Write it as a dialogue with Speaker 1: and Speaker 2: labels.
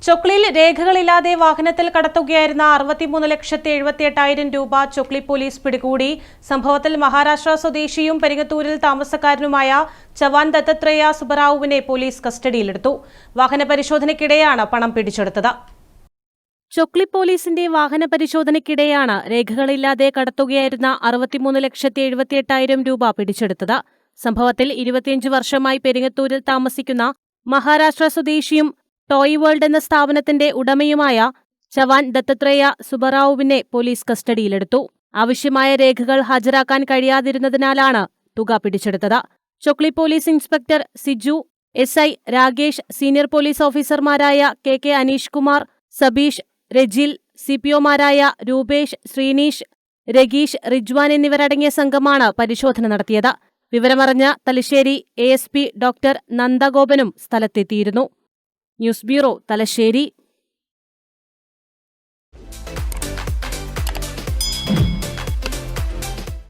Speaker 1: ചൊക്ലിയിൽ രേഖകളില്ലാതെ വാഹനത്തിൽ കടത്തുകയായിരുന്ന 63,78,000 രൂപ ചൊക്ലി പോലീസ് പിടികൂടി. സംഭവത്തിൽ മഹാരാഷ്ട്ര സ്വദേശിയും പെരിങ്ങത്തൂരിൽ താമസക്കാരനുമായ ചവാൻ ദത്തത്രേയ സുബറാവുവിനെ പോലീസ് കസ്റ്റഡിയിലെടുത്തു. വാഹന പരിശോധനയ്ക്കിടെയാണ് പണം പിടിച്ചെടുത്തത്. ചൊക്ലി പോലീസിന്റെ വാഹന പരിശോധനയ്ക്കിടെയാണ് രേഖകളില്ലാതെ കടത്തുകയായിരുന്ന 63,78,000 രൂപ പിടിച്ചെടുത്തത്. സംഭവത്തിൽ 25 വർഷമായി പെരിങ്ങത്തൂരിൽ താമസിക്കുന്ന മഹാരാഷ്ട്ര സ്വദേശിയും ടോയ് വേൾഡ് എന്ന സ്ഥാപനത്തിന്റെ ഉടമയുമായ ചവാൻ ദത്തത്രേയ സുബറാവുവിനെ പോലീസ് കസ്റ്റഡിയിലെടുത്തു. ആവശ്യമായ രേഖകൾ ഹാജരാക്കാൻ കഴിയാതിരുന്നതിനാലാണ് തുക പിടിച്ചെടുത്തത്. Chokli police inspector Siju, SI Rakesh, senior police ഓഫീസർമാരായ KK അനീഷ് കുമാർ, സബീഷ്, രജിൽ, CPOമാരായ രൂപേഷ്, ശ്രീനീഷ്, രഗീഷ്, റിജ്വാൻ എന്നിവരടങ്ങിയ സംഘമാണ് പരിശോധന നടത്തിയത്. വിവരമറിഞ്ഞ തലശ്ശേരി ASP ഡോക്ടർ നന്ദഗോപനും സ്ഥലത്തെത്തിയിരുന്നു. News bureau, Thalassery.